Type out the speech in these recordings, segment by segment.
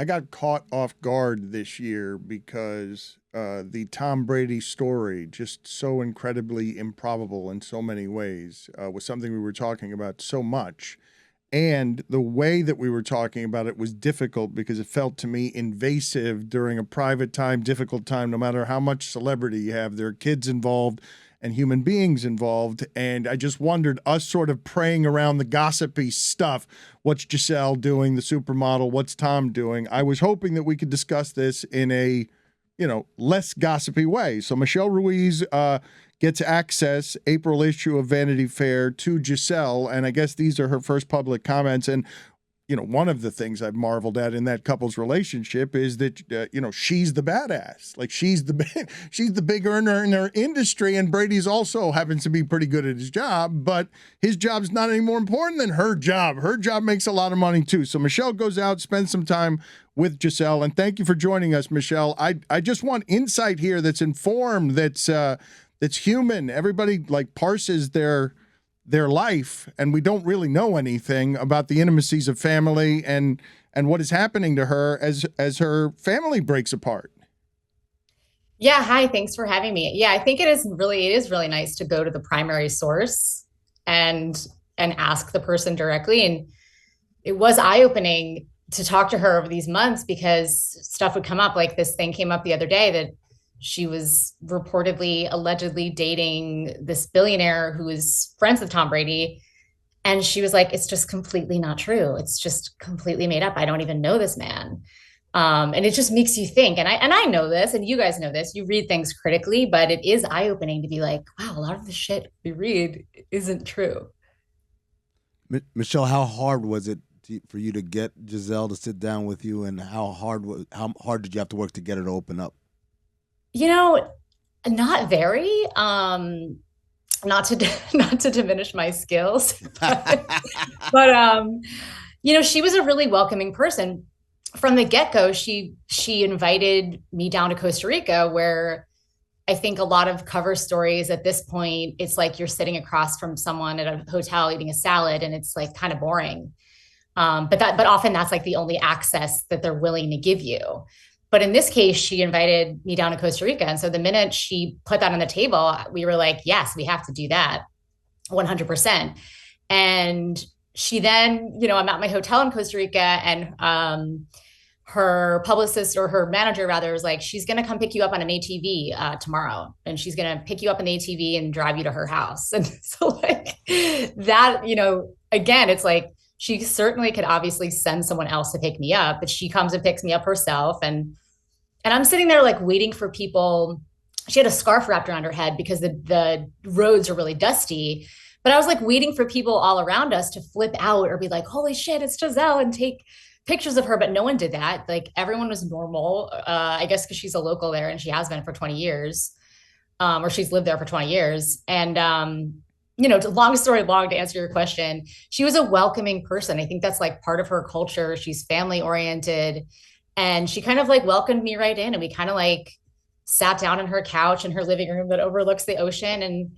I got caught off guard this year because the Tom Brady story, just so incredibly improbable in so many ways, was something we were talking about so much. And the way that we were talking about it was difficult because it felt to me invasive during a private time, difficult time, no matter how much celebrity you have. There are kids involved and human beings involved. And I just wondered, us sort of praying around the gossipy stuff. What's Gisele doing, the supermodel? What's Tom doing? I was hoping that we could discuss this in a, less gossipy way. So Michelle Ruiz gets access, April issue of Vanity Fair, to Gisele. And I guess these are her first public comments. And one of the things I've marveled at in that couple's relationship is that, she's the badass. Like she's the big earner in her industry, and Brady's also happens to be pretty good at his job, but his job's not any more important than her job. Her job makes a lot of money too. So Michelle goes out, spends some time with Gisele, and thank you for joining us, Michelle. I just want insight here that's informed, that's human. Everybody parses their life, and we don't really know anything about the intimacies of family and what is happening to her as her family breaks apart. Yeah, hi, thanks for having me. Yeah, I think it is really nice to go to the primary source and ask the person directly. And it was eye-opening to talk to her over these months because stuff would come up. Like this thing came up the other day that she was allegedly dating this billionaire who is friends with Tom Brady. And she was like, it's just completely not true. It's just completely made up. I don't even know this man. And it just makes you think. And I know this, and you guys know this, you read things critically, but it is eye-opening to be like, wow, a lot of the shit we read isn't true. Michelle, how hard was it for you to get Gisele to sit down with you, and how hard did you have to work to get her to open up? Not very, not to diminish my skills, but she was a really welcoming person from the get-go. She invited me down to Costa Rica, where I think a lot of cover stories at this point, it's like you're sitting across from someone at a hotel eating a salad, and it's like kind of boring. But often that's like the only access that they're willing to give you. But in this case, she invited me down to Costa Rica. And so the minute she put that on the table, we were like, yes, we have to do that 100%. And she then, I'm at my hotel in Costa Rica, and her publicist, or her manager rather, was like, she's going to come pick you up on an ATV tomorrow. And she's going to pick you up on the ATV and drive you to her house. And so like that, again, it's like, she certainly could obviously send someone else to pick me up, but she comes and picks me up herself. And I'm sitting there like waiting for people. She had a scarf wrapped around her head because the roads are really dusty. But I was like waiting for people all around us to flip out or be like, holy shit, it's Gisele, and take pictures of her. But no one did that. Like everyone was normal, I guess because she's a local there and she has been for 20 years, or she's lived there for 20 years. And, long story long, to answer your question, she was a welcoming person. I think that's like part of her culture. She's family oriented, and she kind of like welcomed me right in, and we kind of like sat down on her couch in her living room that overlooks the ocean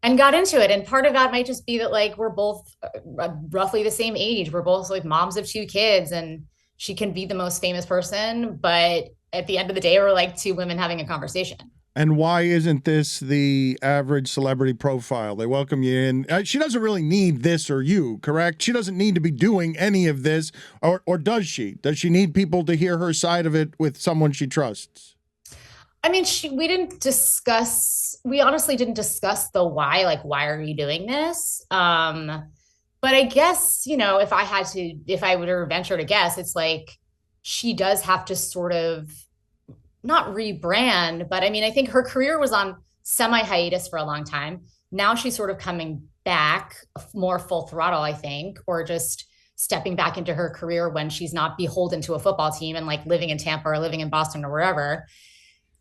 and got into it. And part of that might just be that like we're both roughly the same age. We're both like moms of 2 kids, and she can be the most famous person, but at the end of the day, we're like 2 women having a conversation. And why isn't this the average celebrity profile? They welcome you in. She doesn't really need this or you, correct? She doesn't need to be doing any of this, or does she? Does she need people to hear her side of it with someone she trusts? I mean, we honestly didn't discuss the why, like, why are you doing this? But I guess, if I were to venture to guess, it's like, she does have to sort of not rebrand, but I mean, I think her career was on semi-hiatus for a long time. Now she's sort of coming back more full throttle, I think, or just stepping back into her career when she's not beholden to a football team and like living in Tampa or living in Boston or wherever.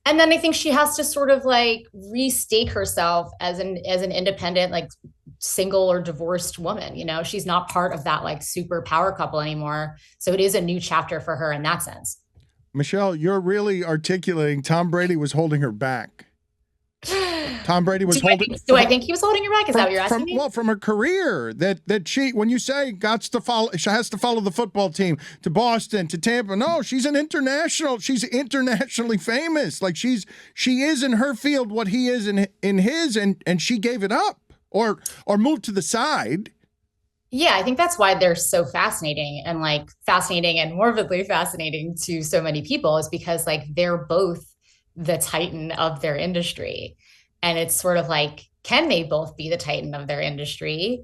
And then I think she has to sort of like restake herself as an independent, like single or divorced woman. She's not part of that like super power couple anymore. So it is a new chapter for her in that sense. Michelle, you're really articulating Tom Brady was holding her back. Tom Brady was holding. Do I think he was holding her back? Is that what you're asking me? Well, from her career, that she, when you say she has to follow the football team to Boston, to Tampa. No, she's she's internationally famous. Like she is in her field what he is in his, and she gave it up or moved to the side. Yeah, I think that's why they're so fascinating and morbidly fascinating to so many people, is because like they're both the titan of their industry. And it's sort of like, can they both be the titan of their industry?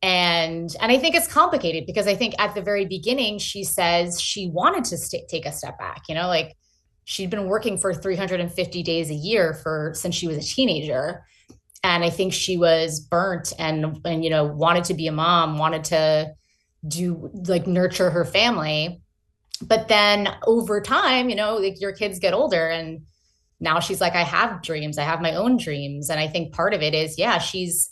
And I think it's complicated because I think at the very beginning, she says she wanted to take a step back, like she'd been working for 350 days a year since she was a teenager. And I think she was burnt and wanted to be a mom, wanted to nurture her family. But then over time, like your kids get older, and now she's like, I have dreams. I have my own dreams. And I think part of it is, she's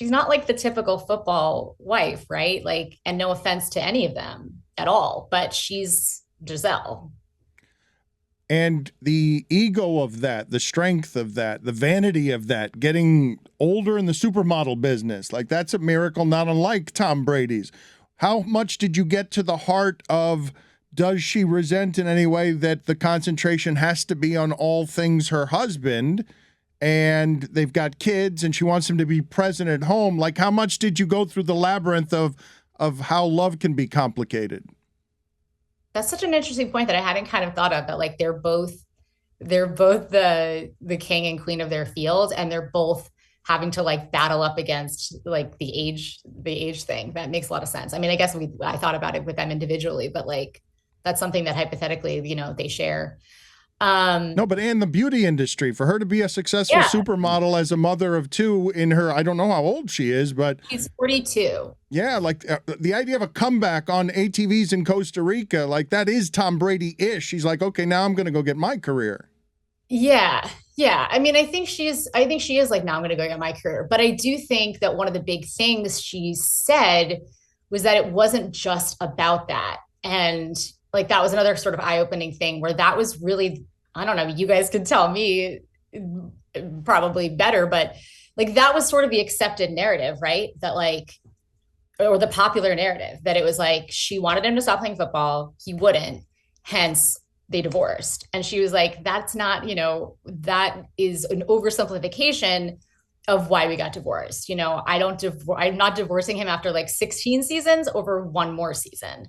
not like the typical football wife, right? Like, and no offense to any of them at all, but she's Gisele. And the ego of that, the strength of that, the vanity of that, getting older in the supermodel business, like that's a miracle not unlike Tom Brady's. How much did you get to the heart of, does she resent in any way that the concentration has to be on all things her husband, and they've got kids and she wants them to be present at home? Like, how much did you go through the labyrinth of how love can be complicated? That's such an interesting point that I hadn't kind of thought of, that like they're both the king and queen of their field, and they're both having to like battle up against like the age thing. That makes a lot of sense. I mean, I guess I thought about it with them individually, but like that's something that hypothetically, they share. No, but and the beauty industry, for her to be a successful supermodel as a mother of two in her, I don't know how old she is, but she's 42. Yeah, like the idea of a comeback on ATVs in Costa Rica, like that is Tom Brady-ish. She's like, okay, now I'm going to go get my career. Yeah. I mean, I think she is like, now I'm going to go get my career. But I do think that one of the big things she said was that it wasn't just about that. And like, that was another sort of eye-opening thing where that was really, I don't know, you guys can tell me probably better, but like that was sort of the accepted narrative, right? That like, or the popular narrative, that it was like, she wanted him to stop playing football. He wouldn't, hence they divorced. And she was like, that's not, that is an oversimplification of why we got divorced. I'm not divorcing him after like 16 seasons over one more season.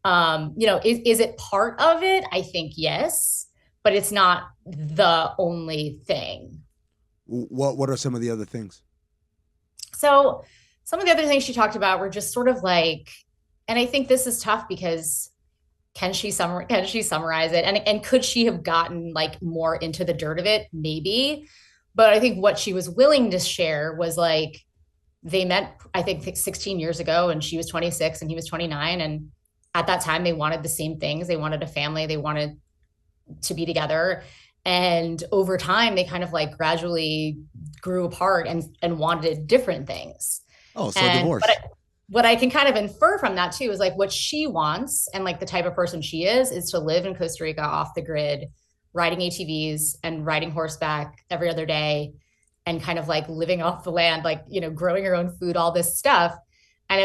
Is it part of it? I think yes, but it's not the only thing. What are some of the other things? So some of the other things she talked about were just sort of like, and I think this is tough because can she summarize it? And could she have gotten like more into the dirt of it? Maybe. But I think what she was willing to share was like, they met, I think 16 years ago, and she was 26 and he was 29. And at that time, they wanted the same things. They wanted a family. They wanted to be together. And over time, they kind of like gradually grew apart and wanted different things. Oh, so divorce. What I can kind of infer from that too is like what she wants and like the type of person she is to live in Costa Rica off the grid, riding ATVs and riding horseback every other day, and kind of like living off the land, like, growing her own food, all this stuff. And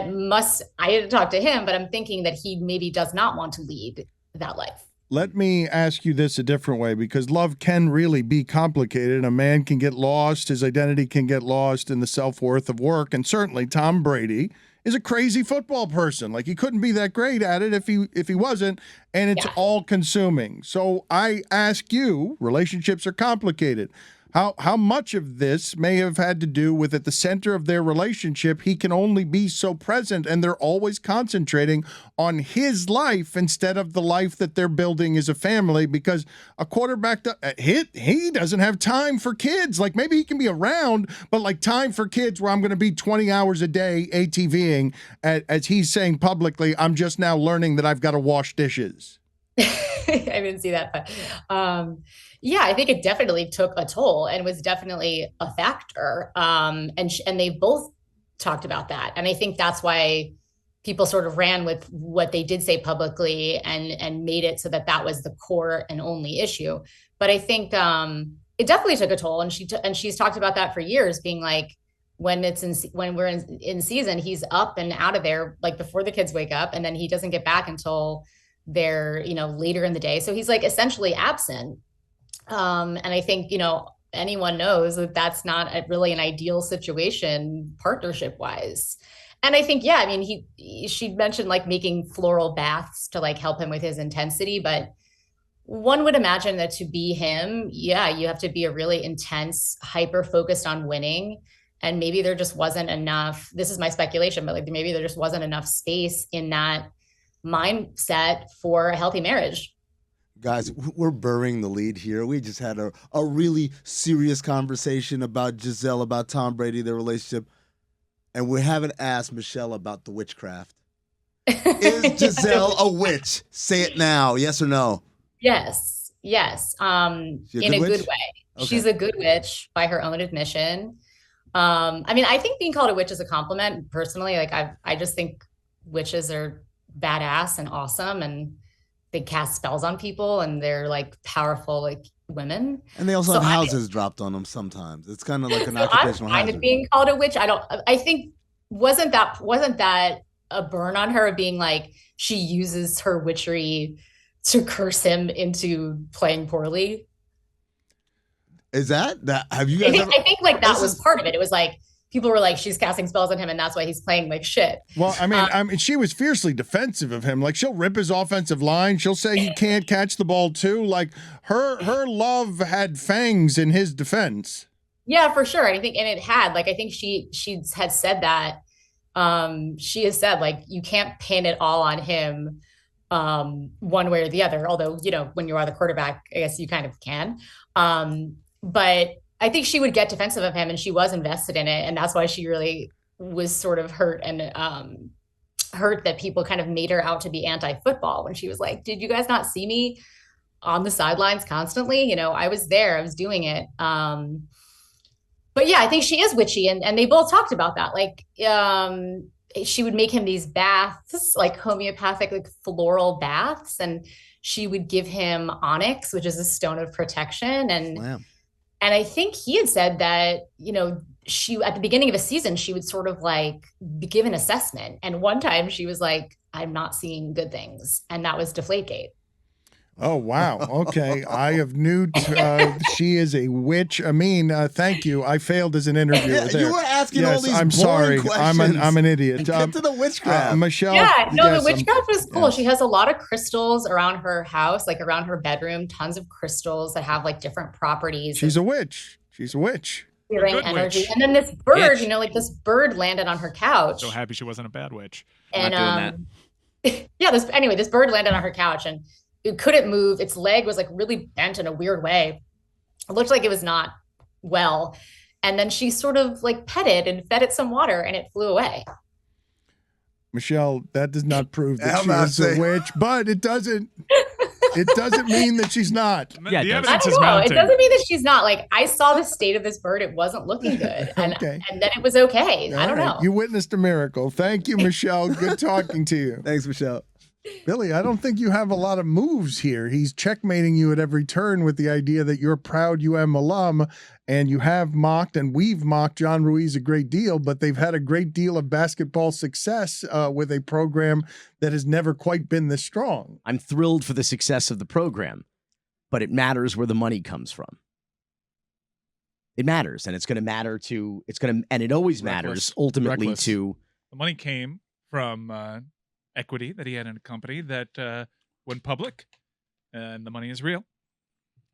I didn't talk to him, but I'm thinking that he maybe does not want to lead that life. Let me ask you this a different way, because love can really be complicated. A man can get lost. His identity can get lost in the self-worth of work. And certainly Tom Brady is a crazy football person. Like, he couldn't be that great at it if he wasn't. And it's all consuming. So I ask you, relationships are complicated. How much of this may have had to do with, at the center of their relationship, he can only be so present, and they're always concentrating on his life instead of the life that they're building as a family, because a quarterback, he doesn't have time for kids. Like, maybe he can be around, but like time for kids where I'm going to be 20 hours a day ATVing, as he's saying publicly, I'm just now learning that I've got to wash dishes. I didn't see that, but yeah, I think it definitely took a toll and was definitely a factor. And they both talked about that. And I think that's why people sort of ran with what they did say it and made it so that was the core and only issue. But I think it definitely took a toll. And she's talked about that for years, being like, when we're in season, he's up and out of there like before the kids wake up, and then he doesn't get back until they're, later in the day. So he's like essentially absent. And I think, anyone knows that that's not really an ideal situation partnership wise. And I think, she mentioned like making floral baths to like help him with his intensity, but one would imagine that to be him, you have to be a really intense, hyper focused on winning. And maybe there just wasn't enough, this is my speculation, but like maybe there just wasn't enough space in that mindset for a healthy marriage. Guys, we're burying the lead here. We just had a really serious conversation about Gisele, about Tom Brady, their relationship. And we haven't asked Michelle about the witchcraft. Is Gisele a witch? Say it now. Yes or no? Yes. In a good way. Okay. She's a good witch by her own admission. I think being called a witch is a compliment personally. Like I just think witches are badass and awesome, and they cast spells on people, and they're like powerful, like women. And they also have houses dropped on them sometimes. It's kind of like an occupational hazard. I'm kind of being called a witch. I think wasn't that a burn on her being like, she uses her witchery to curse him into playing poorly? Is that have you guys I think like that was part of it. It was like people were like, she's casting spells on him, and that's why he's playing like shit. Well, I mean, she was fiercely defensive of him. Like, she'll rip his offensive line. She'll say he can't catch the ball too. Like, her love had fangs in his defense. Yeah, for sure. I think she had said that. She has said like, you can't pin it all on him one way or the other. Although, when you are the quarterback, I guess you kind of can. But I think she would get defensive of him, and she was invested in it. And that's why she really was sort of hurt that people kind of made her out to be anti-football, when she was like, did you guys not see me on the sidelines constantly? I was there, I was doing it. But yeah, I think she is witchy, and they both talked about that. Like, she would make him these baths, like homeopathic, like floral baths. And she would give him onyx, which is a stone of protection. And wow. And I think he had said that, she, at the beginning of a season, she would sort of like give an assessment. And one time she was like, I'm not seeing good things. And that was Deflategate. Oh, wow. Okay. I have she is a witch. Thank you. I failed as an interviewer there. You were asking all these I'm sorry. questions. I'm an idiot. Get to the witchcraft. Michelle. Yeah, no, the witchcraft was cool. Yes. She has a lot of crystals around her house, like around her bedroom, tons of crystals that have like different properties. She's a witch. Healing energy. Witch. And then this bird, this bird landed on her couch. So happy she wasn't a bad witch. And this bird landed on her couch, and it couldn't move. Its leg was like really bent in a weird way. It looked like it was not well. And then she sort of like petted and fed it some water, and it flew away. Michelle, that does not prove that she is a witch, but it doesn't mean that she's not. Yeah, the evidence is mounting. It doesn't mean that she's not. Like, I saw the state of this bird. It wasn't looking good. And, and then it was okay. I don't know. You witnessed a miracle. Thank you, Michelle. Good talking to you. Thanks, Michelle. Billy, I don't think you have a lot of moves here. He's checkmating you at every turn with the idea that you're a proud UM alum, and you have mocked, and we've mocked John Ruiz a great deal, but they've had a great deal of basketball success with a program that has never quite been this strong. I'm thrilled for the success of the program, but it matters where the money comes from. It matters, and it's going to matter to, and it always matters ultimately to. The money came from equity that he had in a company that went public, and the money is real.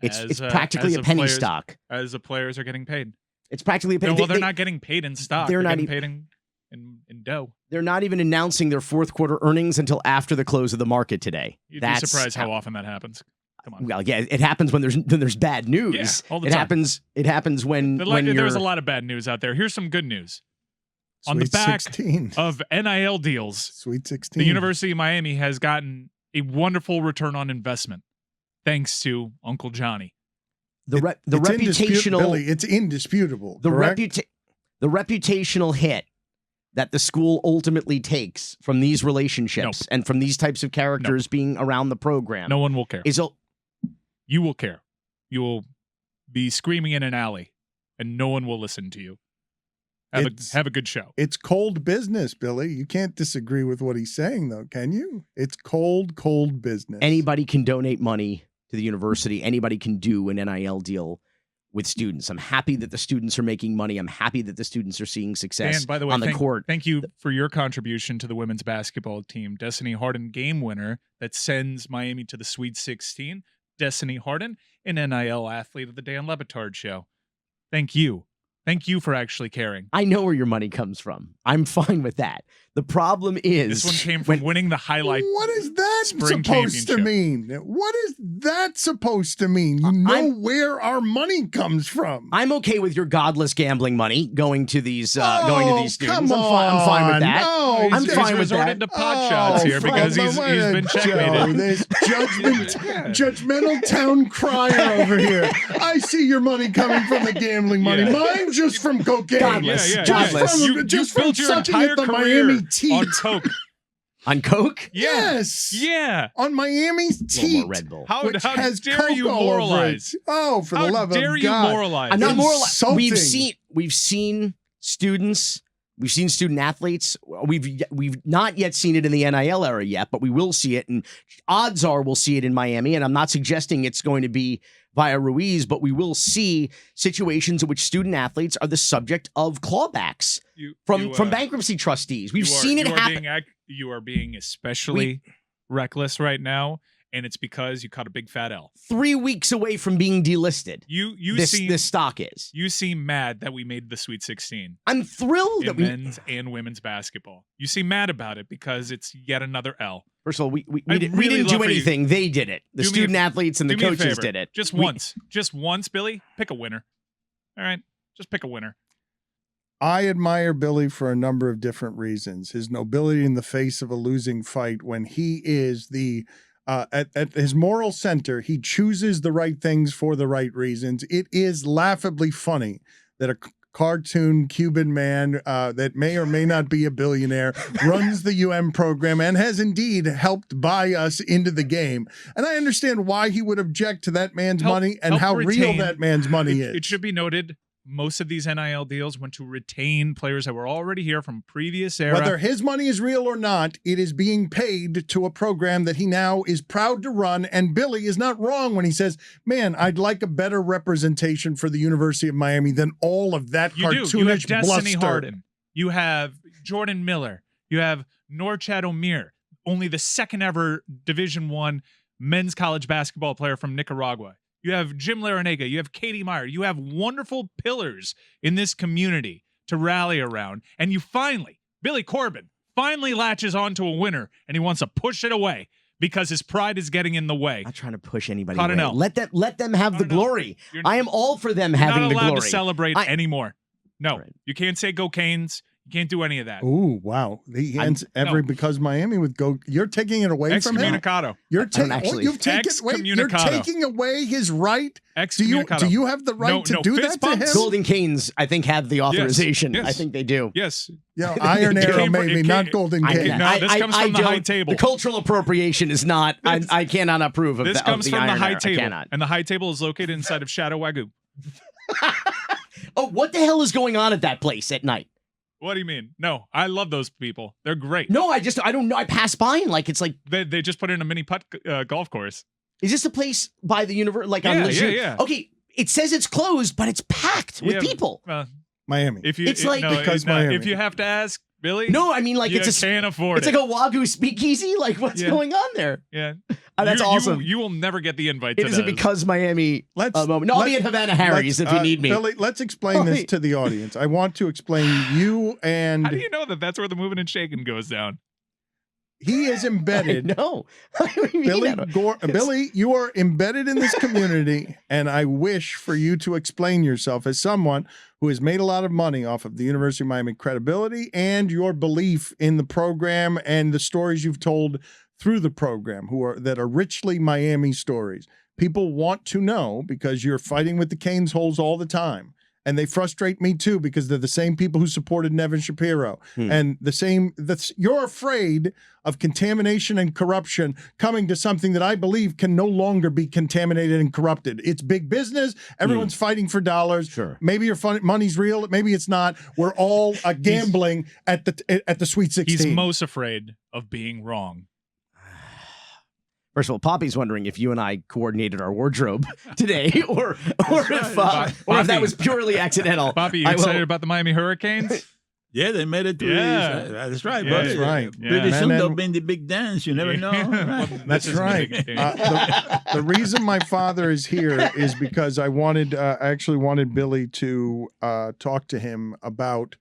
It's practically a penny stock. As the players are getting paid. It's practically a penny. No, well, they're not getting paid in stock. They're not getting paid in dough. They're not even announcing their fourth quarter earnings until after the close of the market today. You'd be surprised how often that happens. Come on. Well, yeah, it happens when there's bad news. Yeah, all the time. It happens when there's a lot of bad news out there. Here's some good news. On the back 16. Of NIL deals, Sweet 16. The University of Miami has gotten a wonderful return on investment, thanks to Uncle Johnny. The reputational, Billy, it's indisputable. The reputational hit that the school ultimately takes from these relationships and from these types of characters being around the program. No one will care. You will care. You will be screaming in an alley, and no one will listen to you. Have a good show. It's cold business, Billy. You can't disagree with what he's saying, though, can you? It's cold business. Anybody can donate money to the university. Anybody can do an NIL deal with students. I'm happy that the students are making money. I'm happy that the students are seeing success Dan, by the way, on the court. Thank you for your contribution to the women's basketball team. Destiny Harden, game winner that sends Miami to the Sweet 16. Destiny Harden, an NIL athlete of the Dan Le Batard Show. Thank you. Thank you for actually caring. I know where your money comes from. I'm fine with that. The problem is this one came from winning the highlight. What is that spring supposed to championship. mean? What is that supposed to mean? You know where our money comes from. I'm okay with your godless gambling money going to these students. Come I'm fine with that. No, I'm He's fine with resorted that. to pot shots here because he's been checkmated. This judgmental town crier over here. I see your money coming from the gambling money. Yeah. Mine just from cocaine. Godless. Just You from, just from built your sucking entire at the career Miami teat. on coke. On Coke? Yes. Yeah. On Miami's A little teat. more Red Bull. How which has dare you coke all over moralize? it. Oh, for the How love dare of you God. moralize? I'm not Insulting. we've seen students, we've seen student athletes. We've not yet seen it in the NIL era yet, but we will see it, and odds are we'll see it in Miami. And I'm not suggesting it's going to be via Ruiz, but we will see situations in which student athletes are the subject of clawbacks from bankruptcy trustees. We've seen it happen. You are being especially reckless right now, and it's because you caught a big fat L. 3 weeks away from being delisted. This stock is. You seem mad that we made the Sweet 16 I'm thrilled in that we. men's and women's basketball. You seem mad about it because it's yet another L. First of all, we I'd didn't really do love for you- anything. They did it. The Do me a student athletes and the Do me a coaches favor. did it. Just once, Billy. Pick a winner. All right, just pick a winner. I admire Billy for a number of different reasons. His nobility in the face of a losing fight, when he is the at his moral center, he chooses the right things for the right reasons. It is laughably funny that a cartoon Cuban man that may or may not be a billionaire runs the UM program and has indeed helped buy us into the game. And I understand why he would object to that man's money and help how real retain- that man's money is. It should be noted, most of these NIL deals went to retain players that were already here from previous era. Whether his money is real or not, it is being paid to a program that he now is proud to run. And Billy is not wrong when he says, man, I'd like a better representation for the University of Miami than all of that You cartoonish do. You have Destiny bluster. Harden. You have Jordan Miller. You have Norchad Omir, only the second ever Division I men's college basketball player from Nicaragua. You have Jim Larinaga. You have Katie Meyer. You have wonderful pillars in this community to rally around. And you finally, Billy Corben, finally latches onto a winner, and he wants to push it away because his pride is getting in the way. I'm not trying to push anybody Caught an away. L. Let them have the Caught an L. glory. You're I am all for them not having the allowed glory. to celebrate I- anymore. No, Right. you can't say cocaines. You can't do any of that. Ooh, wow. He ends every because Miami would go. You're taking it away from him. Excommunicado. You're don't taking. actually- You've taken. Wait, you're Excommunicado. taking away his right. Do Excommunicado. you have the right to No, do fist that to bumps. him? Golden Canes, I think, have the authorization. yes. I think they do. Yes. Yeah, Iron It Arrow came from- maybe, it not came- Golden I King. can't- No, this comes from the high don't- table. The cultural appropriation is not. I cannot approve of This the, comes of the from the Iron high Arrow. I table. cannot. And the high table is located inside of Shadow Wagyu. Oh, what the hell is going on at that place at night? What do you mean? No, I love those people. They're great. No, I don't know. I pass by and it's like, They just put in a mini putt golf course. is this a place by the universe? Like on Yeah, Leisure? yeah. Okay, it says it's closed, but it's packed with Yeah, people. Miami. If you, It's like- Because no, Miami. if you have to ask, Billy, No, I mean you it's a can't afford it's it. like a Wagyu speakeasy. Like what's Yeah. going on there? Yeah, That's awesome. You will never get the invite. It to isn't those. because Miami. Let's moment. No, I'll be at Havana Harry's if you need me. Billy, let's explain this Wait. to the audience. I want to explain you and How do you know that that's where the moving and shaking goes down? he is embedded. No, Billy, you are embedded in this community, and I wish for you to explain yourself as someone who has made a lot of money off of the University of Miami credibility and your belief in the program and the stories you've told through the program, that are richly Miami stories. People want to know because you're fighting with the Canes holes all the time. and they frustrate me too because they're the same people who supported Nevin Shapiro. And you're afraid of contamination and corruption coming to something that I believe can no longer be contaminated and corrupted. It's big business. Everyone's fighting for dollars. Sure. Maybe your money's real. Maybe it's not. We're all gambling at the Sweet 16. He's most afraid of being wrong. First of all, Papi's wondering if you and I coordinated our wardrobe today, or if that was purely accidental. Papi, you excited about the Miami Hurricanes? Yeah, they made it to that's right. Yeah, buddy. that's right. Pretty Yeah. soon And they'll then- be in the big dance. You never know. Right? That's right. The reason my father is here is because I actually wanted Billy to talk to him about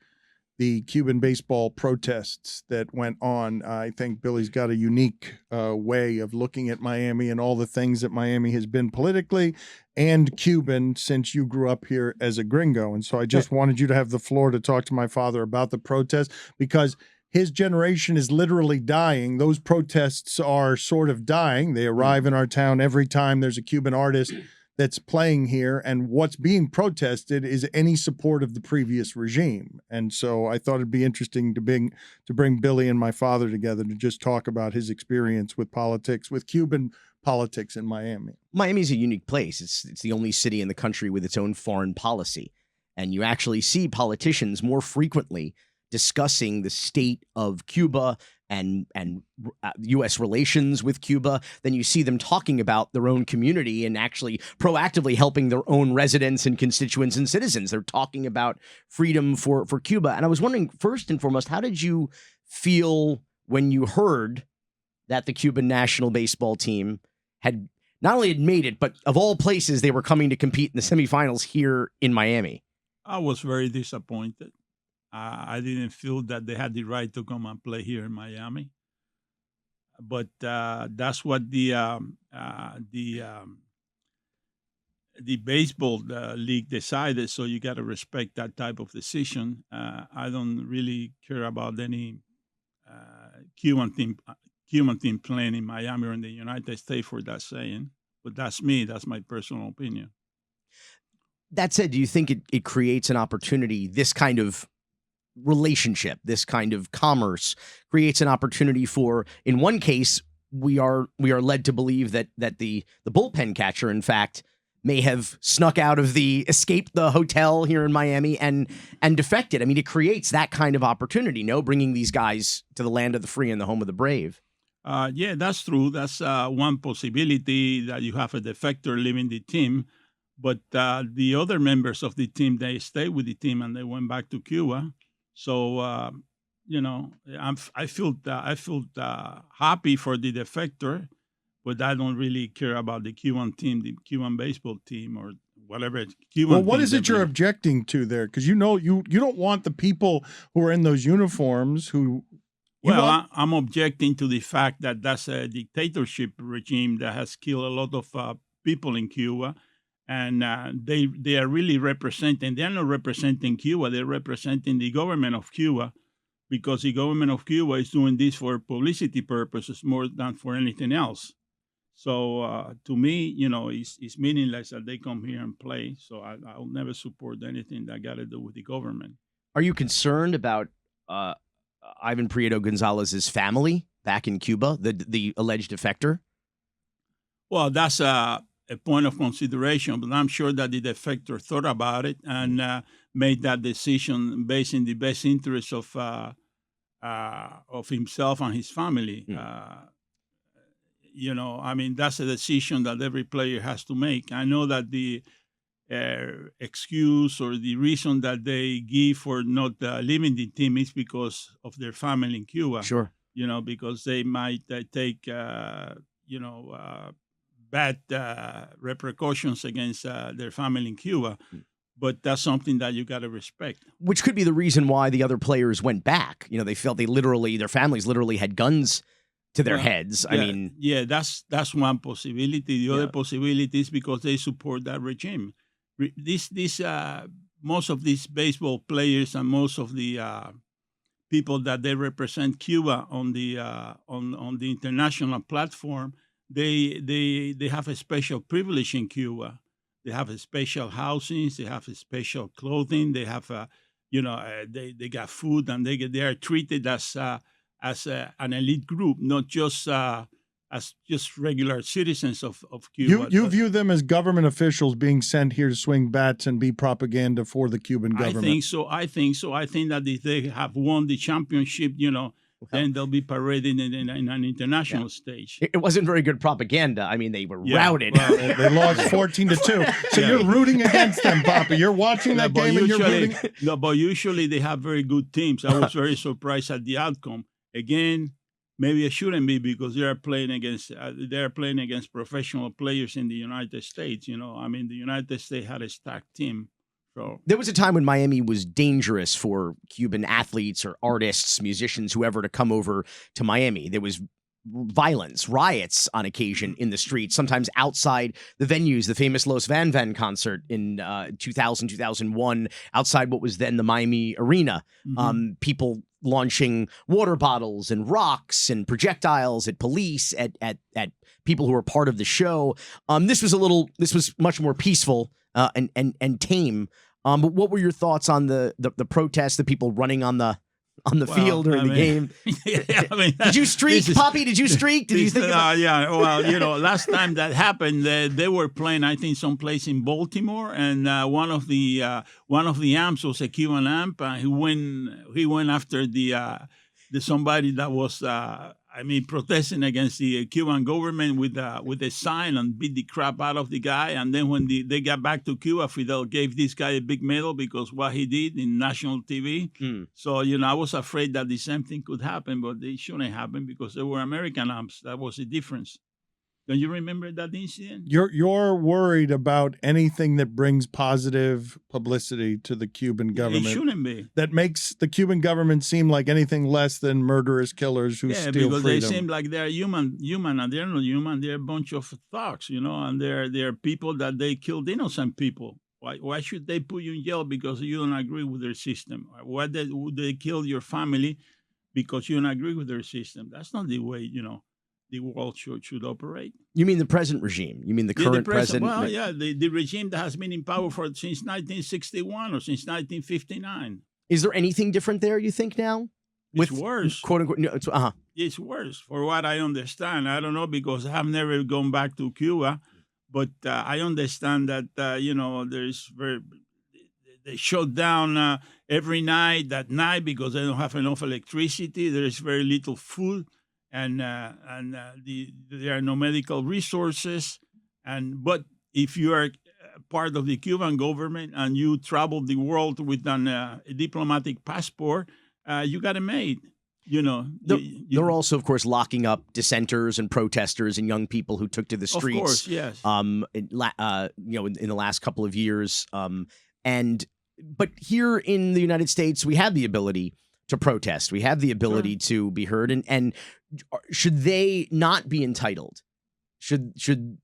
the Cuban baseball protests that went on. I think Billy's got a unique way of looking at Miami and all the things that Miami has been politically and Cuban since you grew up here as a gringo. And so I just wanted you to have the floor to talk to my father about the protests, because his generation is literally dying. Those protests are sort of dying. They arrive in our town every time there's a Cuban artist that's playing here, and what's being protested is any support of the previous regime. And so I thought it'd be interesting to bring Billy and my father together to just talk about his experience with politics, with Cuban politics in Miami. Miami's a unique place. It's the only city in the country with its own foreign policy, and you actually see politicians more frequently discussing the state of Cuba and U.S. relations with Cuba than you see them talking about their own community and actually proactively helping their own residents and constituents and citizens. They're talking about freedom for Cuba. And I was wondering, first and foremost, how did you feel when you heard that the Cuban national baseball team had not only had made it, but of all places, they were coming to compete in the semifinals here in Miami? I was very disappointed. I didn't feel that they had the right to come and play here in Miami. But that's what the baseball league decided. So you got to respect that type of decision. I don't really care about any Cuban team playing in Miami or in the United States for that saying. But that's me. That's my personal opinion. That said, do you think it creates an opportunity, this kind of relationship, this kind of commerce creates an opportunity for, in one case, we are led to believe that the bullpen catcher, in fact, may have snuck out of escaped the hotel here in Miami and defected. I mean, it creates that kind of opportunity, bringing these guys to the land of the free and the home of the brave. Yeah, that's true. That's one possibility, that you have a defector leaving the team. But the other members of the team, they stayed with the team and they went back to Cuba. So, I feel happy for the defector, but I don't really care about the Cuban team, the Cuban baseball team, or whatever. Well, what is it you're objecting to there? Because you don't want the people who are in those uniforms who. I'm objecting to the fact that that's a dictatorship regime that has killed a lot of people in Cuba. And they are really representing, they're not representing Cuba, they're representing the government of Cuba, because the government of Cuba is doing this for publicity purposes more than for anything else. So to me, it's meaningless that they come here and play. So I'll never support anything that got to do with the government. Are you concerned about Ivan Prieto Gonzalez's family back in Cuba, the alleged defector? Well, that's a point of consideration, but I'm sure that the defector thought about it and made that decision based in the best interest of himself and his family. That's a decision that every player has to make. I know that the excuse or the reason that they give for not leaving the team is because of their family in Cuba. Sure. Because they might take, bad repercussions against their family in Cuba. But that's something that you got to respect. Which could be the reason why the other players went back. They felt their families literally had guns to their heads. Yeah, that's one possibility. The other possibility is because they support that regime. Most of these baseball players and most of the people that they represent Cuba on the international platform, they have a special privilege in Cuba. They have a special housings. They have a special clothing. They have, they got food, and they are treated as an elite group, not just as just regular citizens of Cuba. You view them as government officials being sent here to swing bats and be propaganda for the Cuban government. I think so. I think that if they have won the championship, then they'll be paraded in an international stage. It wasn't very good propaganda. I mean, they were routed. Well, They lost 14-2. So you're rooting against them, Papi. You're watching that game and you're rooting. No, but usually they have very good teams. I was very surprised at the outcome. Again, maybe it shouldn't be, because they are playing against professional players in the United States. I mean, the United States had a stacked team. So There was a time when Miami was dangerous for Cuban athletes or artists, musicians, whoever, to come over to Miami. There was violence, riots on occasion in the streets, sometimes outside the venues. The famous Los Van Van concert in 2000, 2001, outside what was then the Miami Arena. People launching water bottles and rocks and projectiles at police, at people who were part of the show. This was much more peaceful and tame. But what were your thoughts on the protests, the people running on the field during the game? Did you streak, Papi? Did you streak? Did you think about Well, last time that happened, they were playing, I think, someplace in Baltimore, and one of the amps was a Cuban amp. He went after the somebody that was protesting against the Cuban government with a sign, and beat the crap out of the guy. And then when they got back to Cuba, Fidel gave this guy a big medal because what he did in national TV. So, I was afraid that the same thing could happen, but it shouldn't happen because they were American amps. That was the difference. Don't you remember that incident? You're worried about anything that brings positive publicity to the Cuban government. It shouldn't be. That makes the Cuban government seem like anything less than murderous killers who steal because freedom. they seem like they're human, and they're not human. They're a bunch of thugs, and they're people that they killed innocent people. Why should they put you in jail because you don't agree with their system? Why would they kill your family because you don't agree with their system? That's not the way, the world should operate. You mean the present regime? You mean the current president? Well, yeah, the regime that has been in power since 1961 or since 1959. Is there anything different there, you think, now? It's worse. Quote unquote. No, It's worse, for what I understand. I don't know, because I have never gone back to Cuba, but I understand that they shut down every night because they don't have enough electricity. There is very little food. And there are no medical resources. But if you are part of the Cuban government and you travel the world with a diplomatic passport, you got it made. They're also, of course, locking up dissenters and protesters and young people who took to the streets. Of course, yes. In the last couple of years. But here in the United States, we have the ability to protest. We have the ability to be heard. And should they not be entitled? Should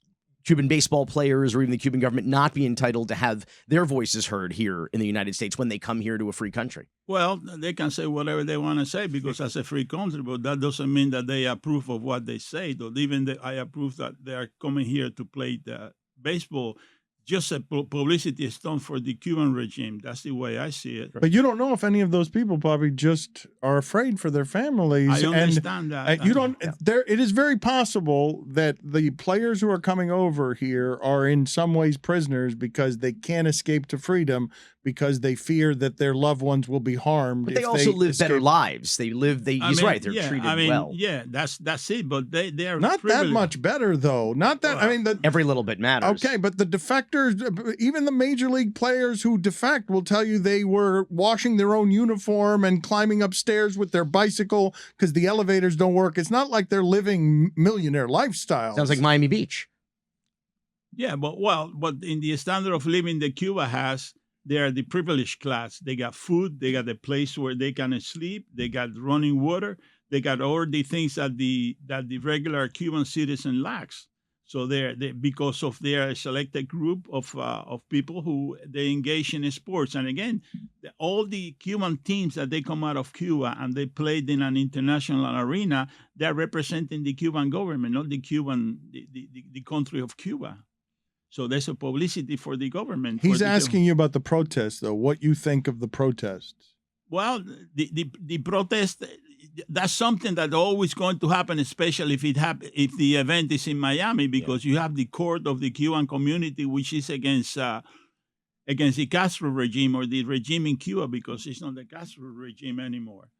Cuban baseball players or even the Cuban government not be entitled to have their voices heard here in the United States when they come here to a free country? Well, they can say whatever they want to say because that's a free country, but that doesn't mean that they approve of what they say. Though even I approve that they are coming here to play the baseball. Just a publicity stunt for the Cuban regime. That's the way I see it. But you don't know if any of those people probably just are afraid for their families. I understand that. You don't. It is very possible that the players who are coming over here are in some ways prisoners because they can't escape to freedom because they fear that their loved ones will be harmed. But they also live better lives. He's right. They're treated well. Yeah, that's it. But they are not that much better though. Not that. Well, every little bit matters. Okay, but the defectors, even the major league players who defect, will tell you they were washing their own uniform and climbing upstairs with their bicycle because the elevators don't work. It's not like they're living millionaire lifestyles. Sounds like Miami Beach. Yeah, but in the standard of living that Cuba has, they are the privileged class. They got food. They got a place where they can sleep. They got running water. They got all the things that the regular Cuban citizen lacks. So they because of their selected group of people who they engage in sports. And again, all the Cuban teams that they come out of Cuba and they played in an international arena, they're representing the Cuban government, not the country of Cuba. So there's a publicity for the government. He's asking you about the protests, though. What you think of the protests? Well, the protest, that's something that's always going to happen, especially if if the event is in Miami, because you have the court of the Cuban community, which is against the Castro regime or the regime in Cuba, because it's not the Castro regime anymore.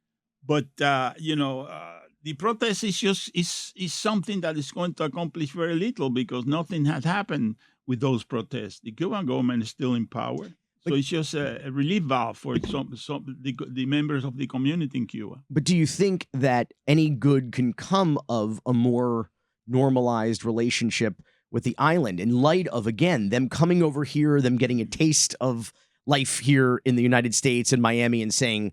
But the protest is something that is going to accomplish very little, because nothing had happened with those protests. The Cuban government is still in power. So it's just a relief valve for the members of the community in Cuba. But do you think that any good can come of a more normalized relationship with the island in light of, again, them coming over here, them getting a taste of life here in the United States and Miami and saying,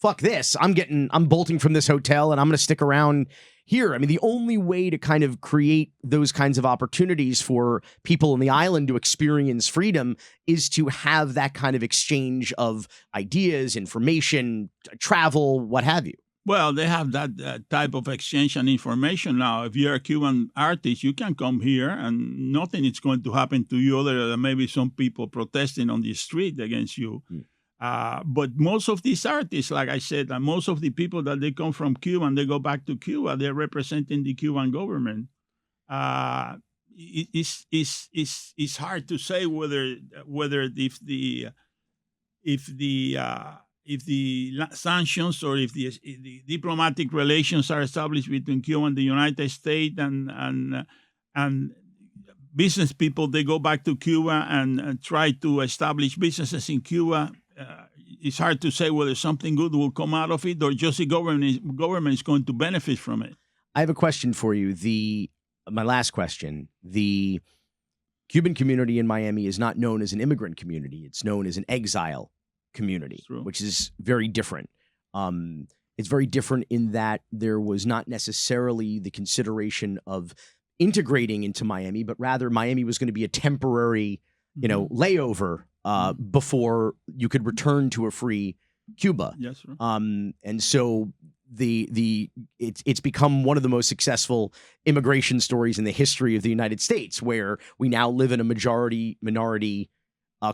fuck this, I'm bolting from this hotel and I'm going to stick around here? I mean, the only way to kind of create those kinds of opportunities for people on the island to experience freedom is to have that kind of exchange of ideas, information, travel, what have you. Well, they have that type of exchange and information now. If you're a Cuban artist, you can come here and nothing is going to happen to you other than maybe some people protesting on the street against you. But most of these artists, like I said, and most of the people that they come from Cuba and they go back to Cuba, they're representing the Cuban government. It's hard to say whether if the sanctions or if the diplomatic relations are established between Cuba and the United States and business people, they go back to Cuba and try to establish businesses in Cuba. It's hard to say whether something good will come out of it or just the government is going to benefit from it. I have a question for you. My last question. The Cuban community in Miami is not known as an immigrant community. It's known as an exile community, which is very different. It's very different in that there was not necessarily the consideration of integrating into Miami, but rather Miami was going to be a temporary, layover before you could return to a free Cuba. Yes, sir. And so it's become one of the most successful immigration stories in the history of the United States, where we now live in a minority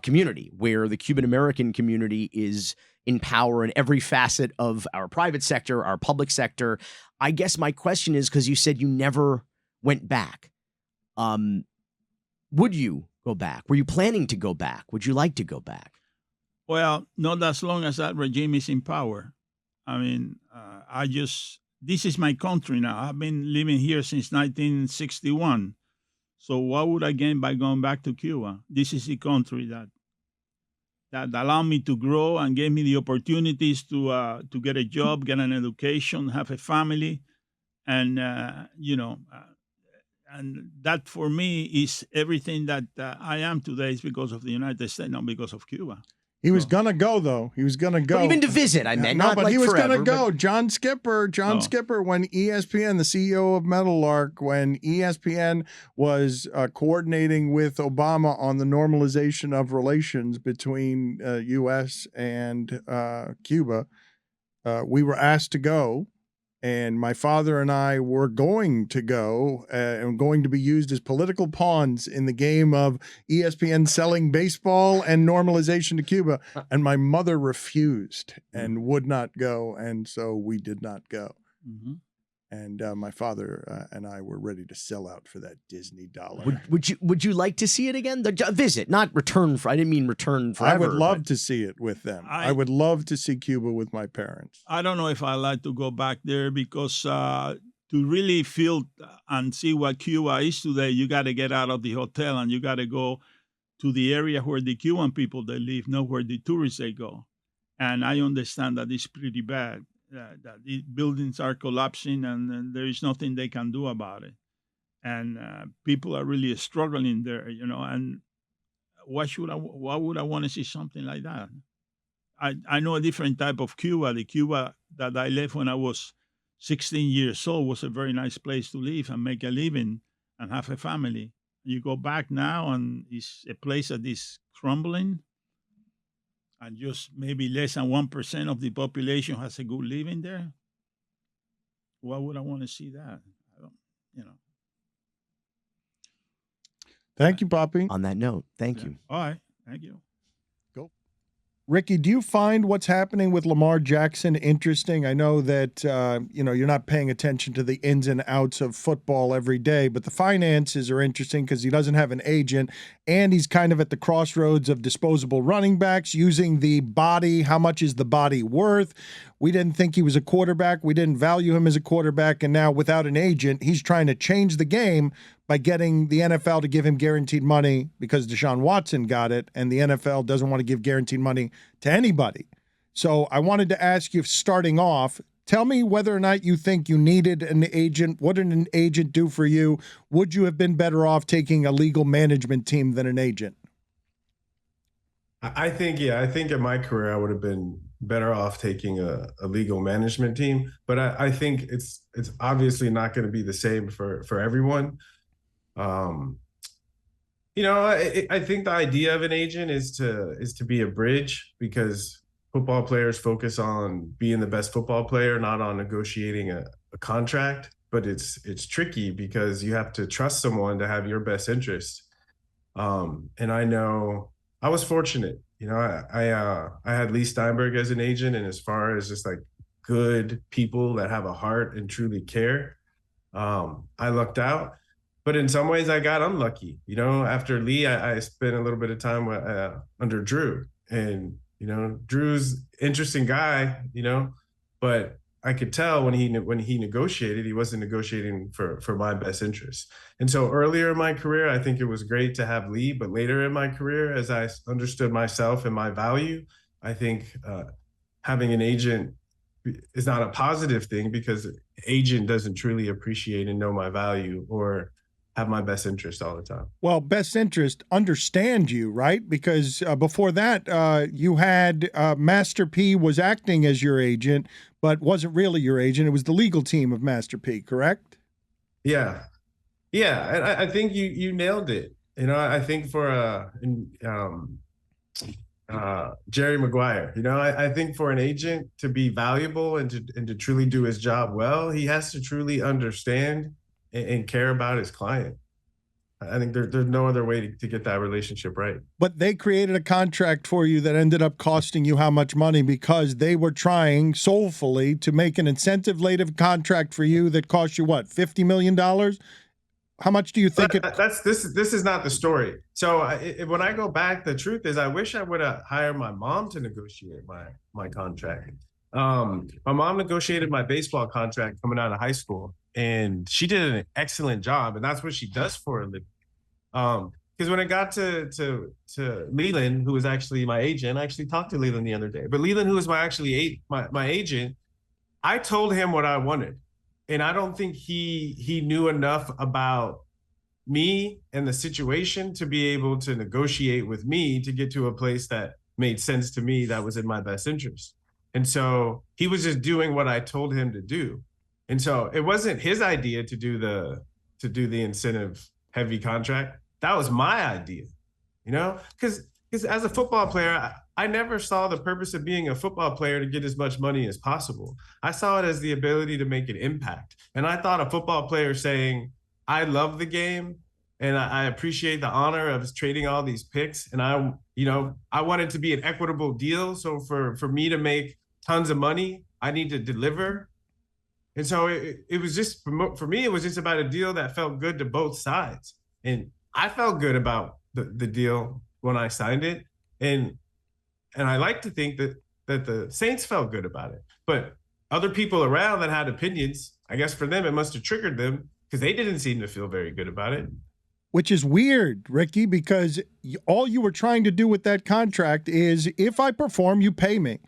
community, where the Cuban American community is in power in every facet of our private sector, our public sector. I guess my question is, because you said you never went back, would you go back? Were you planning to go back? Would you like to go back? Well, not as long as that regime is in power. I mean, this is my country now. I've been living here since 1961. So what would I gain by going back to Cuba? This is the country that allowed me to grow and gave me the opportunities to get a job, get an education, have a family, and and that for me is everything that I am today is because of the United States, not because of Cuba. He was gonna go, though. He was gonna go. Well, even to visit, I meant. No, not but like he was forever, gonna go. John Skipper, when ESPN, the CEO of Meadowlark, when ESPN was coordinating with Obama on the normalization of relations between U.S. and Cuba, we were asked to go. And my father and I were going to go and going to be used as political pawns in the game of ESPN selling baseball and normalization to Cuba. And my mother refused and would not go. And so we did not go. Mm-hmm. And my father and I were ready to sell out for that Disney dollar. Would you like to see it again? Visit, not return. I didn't mean return forever. I would love to see it with them. I would love to see Cuba with my parents. I don't know if I like to go back there because to really feel and see what Cuba is today, you got to get out of the hotel and you got to go to the area where the Cuban people they live, not where the tourists they go. And I understand that it's pretty bad. That the buildings are collapsing and there is nothing they can do about it. And people are really struggling there, and why would I want to see something like that? I know a different type of Cuba. The Cuba that I left when I was 16 years old was a very nice place to live and make a living and have a family. You go back now and it's a place that is crumbling. And just maybe less than 1% of the population has a good living there. Why would I want to see that? I don't. Thank you, Papi. On that note, thank you. All right. Thank you. Ricky, do you find what's happening with Lamar Jackson interesting? I know that you're not paying attention to the ins and outs of football every day, but the finances are interesting because he doesn't have an agent, and he's kind of at the crossroads of disposable running backs, using the body. How much is the body worth? We didn't think he was a quarterback. We didn't value him as a quarterback, and now without an agent, he's trying to change the game by getting the NFL to give him guaranteed money because Deshaun Watson got it, and the NFL doesn't want to give guaranteed money to anybody. So I wanted to ask you, starting off, tell me whether or not you think you needed an agent. What did an agent do for you? Would you have been better off taking a legal management team than an agent? I think in my career, I would have been better off taking a legal management team. But I think it's obviously not going to be the same for everyone. I think the idea of an agent is to be a bridge, because football players focus on being the best football player, not on negotiating a contract. But it's tricky because you have to trust someone to have your best interest. And I know I was fortunate. I had Lee Steinberg as an agent, and as far as just like good people that have a heart and truly care, I lucked out. But in some ways, I got unlucky. After Lee, I spent a little bit of time under Drew. And, Drew's interesting guy, but I could tell when he negotiated, he wasn't negotiating for my best interest. And so earlier in my career, I think it was great to have Lee. But later in my career, as I understood myself and my value, I think having an agent is not a positive thing, because the agent doesn't truly appreciate and know my value or have my best interest all the time. Well, best interest, understand you, right? Because before that, you had Master P was acting as your agent, but wasn't really your agent. It was the legal team of Master P, correct? Yeah. And I think you nailed it. I think for Jerry Maguire, I think for an agent to be valuable and to truly do his job well, he has to truly understand and care about his client. I think there's no other way to get that relationship right. But they created a contract for you that ended up costing you how much money, because they were trying soulfully to make an incentive-laden contract for you that cost you, what, $50 million? How much do you think This is not the story. So when I go back, the truth is I wish I would have hired my mom to negotiate my contract. My mom negotiated my baseball contract coming out of high school, and she did an excellent job, and that's what she does for a living. Because when it got to Leland, who was actually my agent, I actually talked to Leland the other day, but Leland, who was my agent, I told him what I wanted. And I don't think he knew enough about me and the situation to be able to negotiate with me to get to a place that made sense to me, that was in my best interest. And so he was just doing what I told him to do. And so it wasn't his idea to do the incentive heavy contract. That was my idea, because as a football player, I never saw the purpose of being a football player to get as much money as possible. I saw it as the ability to make an impact. And I thought a football player saying, I love the game and I appreciate the honor of trading all these picks. And I want it to be an equitable deal. So for me to make tons of money, I need to deliver. And so it was just, for me, it was just about a deal that felt good to both sides. And I felt good about the deal when I signed it. And I like to think that the Saints felt good about it. But other people around that had opinions, I guess for them, it must have triggered them, because they didn't seem to feel very good about it. Which is weird, Ricky, because all you were trying to do with that contract is, if I perform, you pay me.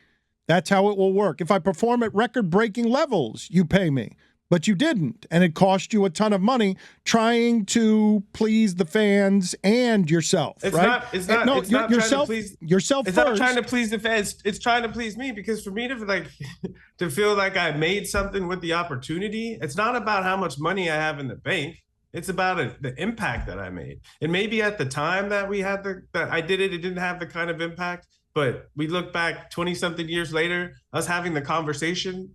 That's how it will work. If I perform at record-breaking levels, you pay me. But you didn't, and it cost you a ton of money trying to please the fans and yourself. Yourself It's first. not trying to please the fans. It's trying to please me, because for me to feel like I made something with the opportunity, it's not about how much money I have in the bank. It's about the impact that I made. And maybe at the time that I did it, it didn't have the kind of impact. But we look back 20-something years later, us having the conversation,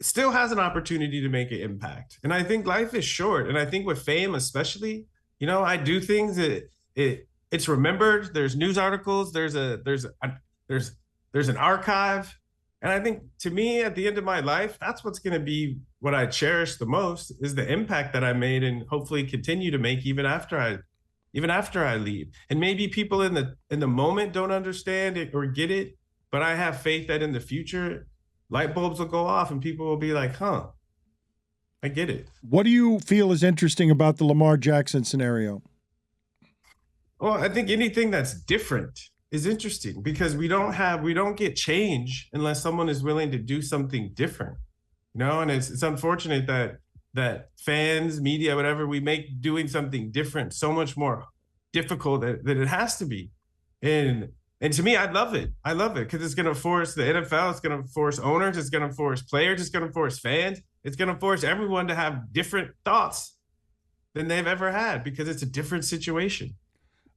still has an opportunity to make an impact. And I think life is short. And I think with fame especially, You know, I do things that it's remembered. There's news articles. There's an archive. And I think, to me, at the end of my life, that's what's going to be what I cherish the most, is the impact that I made and hopefully continue to make even after I leave. And maybe people in the moment don't understand it or get it, but I have faith that in the future, light bulbs will go off and people will be like, huh, I get it. What do you feel is interesting about the Lamar Jackson scenario? Well, I think anything that's different is interesting, because we don't get change unless someone is willing to do something different. You know, and it's unfortunate that fans, media, whatever, we make doing something different so much more difficult than it has to be. And to me, I love it. I love it because it's going to force the NFL, it's going to force owners, it's going to force players, it's going to force fans, it's going to force everyone to have different thoughts than they've ever had, because it's a different situation.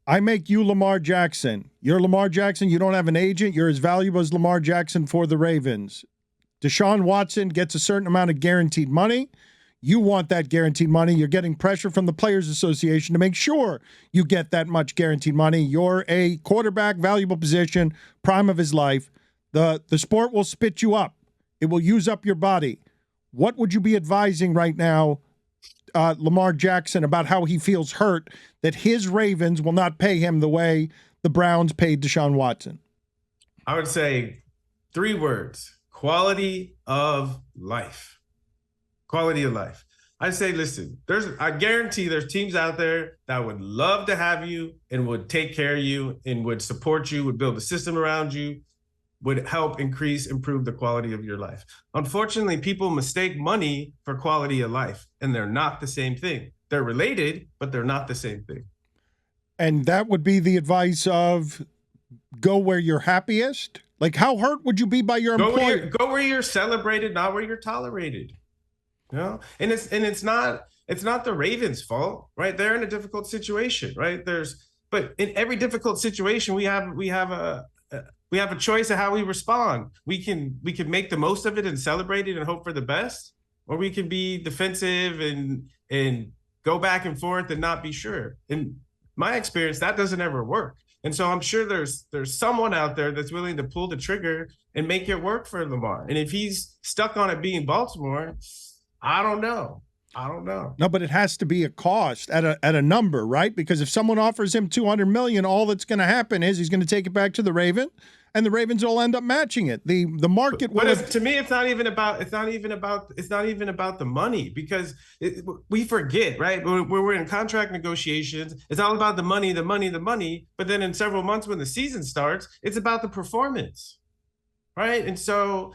I make you Lamar Jackson. You're Lamar Jackson. You don't have an agent. You're as valuable as Lamar Jackson for the Ravens. Deshaun Watson gets a certain amount of guaranteed money. You want that guaranteed money. You're getting pressure from the Players Association to make sure you get that much guaranteed money. You're a quarterback, valuable position, prime of his life. The sport will spit you up. It will use up your body. What would you be advising right now, Lamar Jackson, about how he feels hurt that his Ravens will not pay him the way the Browns paid Deshaun Watson? I would say 3 words: quality of life. Quality of life. I say, listen, I guarantee there's teams out there that would love to have you and would take care of you and would support you, would build a system around you, would help improve the quality of your life. Unfortunately, people mistake money for quality of life, and they're not the same thing. They're related, but they're not the same thing. And that would be the advice of go where you're happiest? Like, how hurt would you be by your employer? Go where you're celebrated, not where you're tolerated. You know? And it's not the Ravens' fault, right? They're in a difficult situation, right? But in every difficult situation, we have a choice of how we respond. We can make the most of it and celebrate it and hope for the best, or we can be defensive and go back and forth and not be sure. In my experience, that doesn't ever work. And so I'm sure there's someone out there that's willing to pull the trigger and make it work for Lamar. And if he's stuck on it being Baltimore, I don't know. No, but it has to be a cost at a number, right? Because if someone offers him $200 million, all that's going to happen is he's going to take it back to the Raven, and the Ravens will end up matching it. The market. To me, it's not even about the money, because we forget, right? When we're in contract negotiations, it's all about the money. But then in several months when the season starts, it's about the performance, right? And so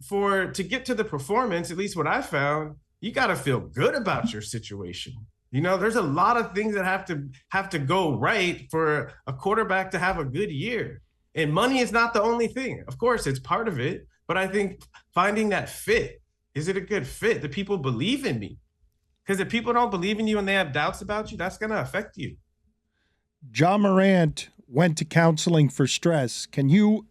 to get to the performance, at least what I found, you got to feel good about your situation. You know, there's a lot of things that have to go right for a quarterback to have a good year. And money is not the only thing. Of course, it's part of it. But I think finding that fit, is it a good fit? Do people believe in me? Because if people don't believe in you and they have doubts about you, that's going to affect you. John Morant went to counseling for stress. Can you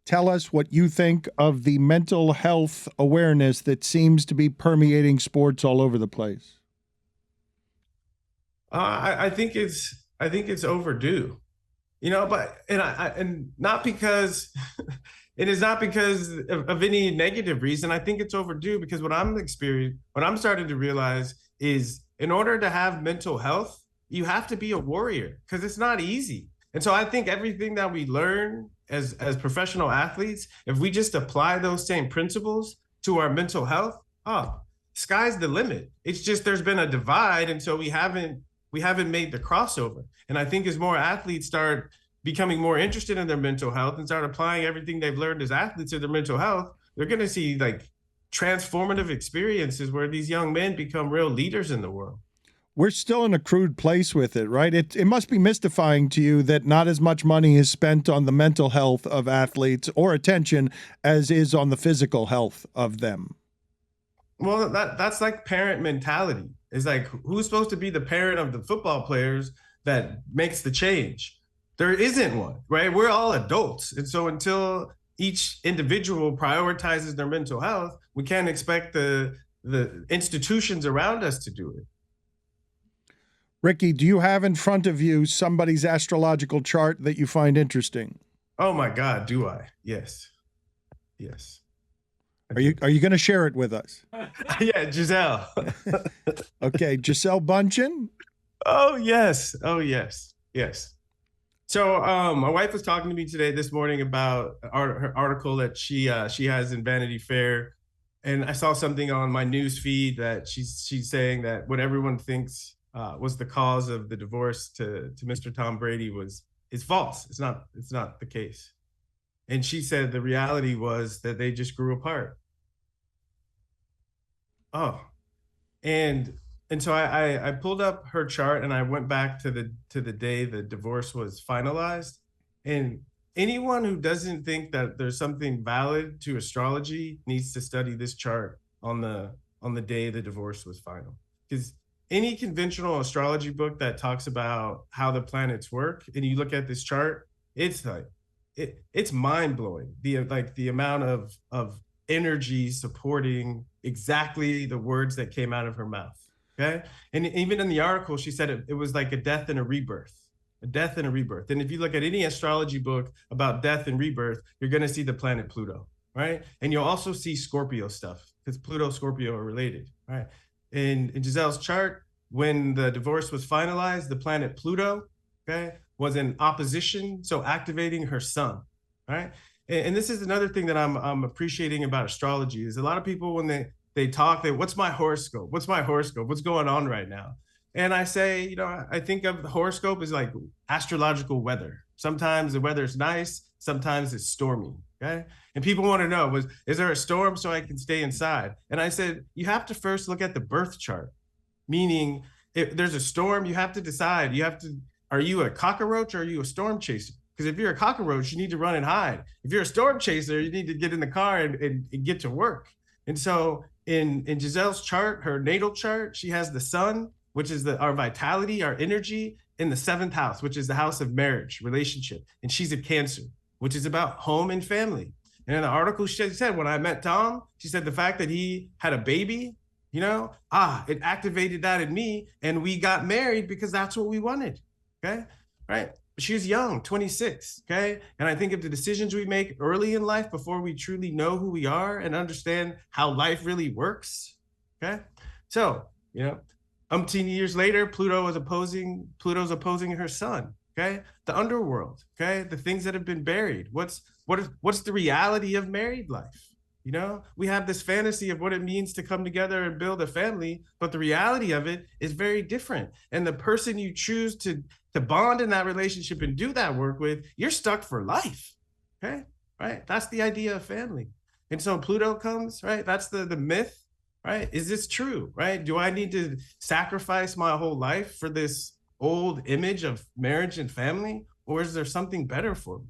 tell us what you think of the mental health awareness that seems to be permeating sports all over the place? I think it's overdue, you know, but and not because it is not because of any negative reason. I think it's overdue because what I'm starting to realize is, in order to have mental health, you have to be a warrior, because it's not easy. And so I think everything that we learn as professional athletes, if we just apply those same principles to our mental health, sky's the limit. It's just there's been a divide, and so we haven't made the crossover. And I think as more athletes start becoming more interested in their mental health and start applying everything they've learned as athletes to their mental health, they're going to see like transformative experiences where these young men become real leaders in the world. We're still in a crude place with it, right? It must be mystifying to you that not as much money is spent on the mental health of athletes or attention as is on the physical health of them. Well, that's like parent mentality. It's like, who's supposed to be the parent of the football players that makes the change? There isn't one, right? We're all adults. And so until each individual prioritizes their mental health, we can't expect the institutions around us to do it. Ricky, do you have in front of you somebody's astrological chart that you find interesting? Oh my God, do I? Yes. Yes. Are you going to share it with us? Yeah, Gisele. Okay, Gisele Bündchen. Oh yes. Oh yes. Yes. So my wife was talking to me this morning about her article that she has in Vanity Fair, and I saw something on my news feed that she's saying that what everyone thinks was the cause of the divorce to Mr. Tom Brady is false. It's not the case. And she said the reality was that they just grew apart. Oh, and so I pulled up her chart and I went back to the day the divorce was finalized. And anyone who doesn't think that there's something valid to astrology needs to study this chart on the day the divorce was final. Because any conventional astrology book that talks about how the planets work, and you look at this chart, it's like it's mind-blowing. The amount of energy supporting exactly the words that came out of her mouth. Okay. And even in the article, she said it was like a death and a rebirth. A death and a rebirth. And if you look at any astrology book about death and rebirth, you're going to see the planet Pluto, right? And you'll also see Scorpio stuff because Pluto, Scorpio are related, right? In Gisele's chart, when the divorce was finalized, the planet Pluto, okay, was in opposition, so activating her sun, right? And this is another thing that I'm appreciating about astrology is a lot of people when they talk, what's my horoscope? What's my horoscope? What's going on right now? And I say, I think of the horoscope as like astrological weather. Sometimes the weather's nice, sometimes it's stormy, okay? And people want to know, is there a storm so I can stay inside? And I said, you have to first look at the birth chart, meaning if there's a storm, you have to decide, are you a cockroach or are you a storm chaser? Because if you're a cockroach, you need to run and hide. If you're a storm chaser, you need to get in the car and get to work. And so in Gisele's chart, her natal chart, she has the sun, which is our vitality, our energy, in the 7th house, which is the house of marriage, relationship. And she's a Cancer, which is about home and family. And in the article, she said, when I met Tom, she said the fact that he had a baby, it activated that in me. And we got married because that's what we wanted. Okay. Right. She was young, 26. Okay. And I think of the decisions we make early in life before we truly know who we are and understand how life really works. Okay. So, umpteen years later, Pluto's opposing her sun. Okay. The underworld. Okay. The things that have been buried. What's the reality of married life? We have this fantasy of what it means to come together and build a family, but the reality of it is very different. And the person you choose to bond in that relationship and do that work with, you're stuck for life. Okay. Right. That's the idea of family. And so Pluto comes, right? That's the myth, right? Is this true, right? Do I need to sacrifice my whole life for this old image of marriage and family? Or is there something better for me?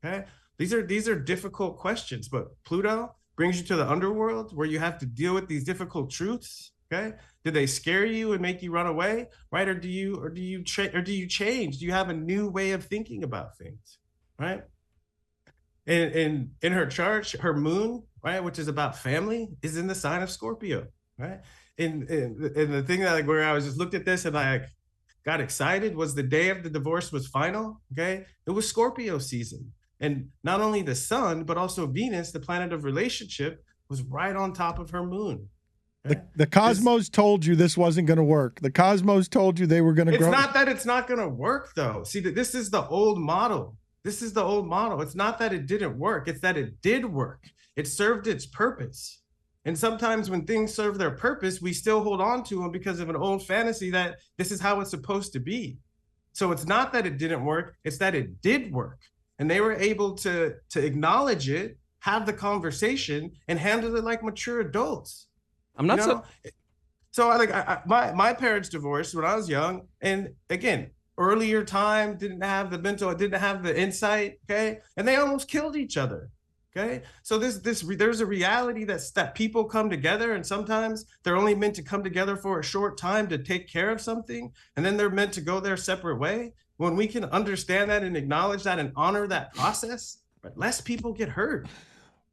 Okay. These are difficult questions, but Pluto brings you to the underworld where you have to deal with these difficult truths. Okay. Do they scare you and make you run away? Right. Or do you change? Do you have a new way of thinking about things? Right. And in her chart, her moon, right, which is about family, is in the sign of Scorpio. Right. And the thing that where I was just looked at this and I got excited was the day of the divorce was final. Okay. It was Scorpio season. And not only the sun, but also Venus, the planet of relationship, was right on top of her moon. Right? The cosmos told you this wasn't going to work. The cosmos told you they were going to grow. It's not that it's not going to work, though. See, this is the old model. This is the old model. It's not that it didn't work. It's that it did work. It served its purpose. And sometimes when things serve their purpose, we still hold on to them because of an old fantasy that this is how it's supposed to be. So it's not that it didn't work. It's that it did work. And they were able to acknowledge it, have the conversation, and handle it like mature adults. I'm not so my parents divorced when I was young, and again, earlier time, didn't have the insight, okay, and they almost killed each other, okay. So there's a reality that people come together, and sometimes they're only meant to come together for a short time to take care of something, and then they're meant to go their separate way. When we can understand that and acknowledge that and honor that process, less people get hurt.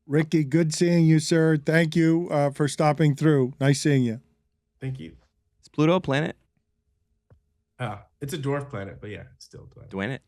Ricky, good seeing you, sir. Thank you for stopping through. Nice seeing you. Thank you. Is Pluto a planet? It's a dwarf planet, but yeah, it's still a planet. Dwayne it.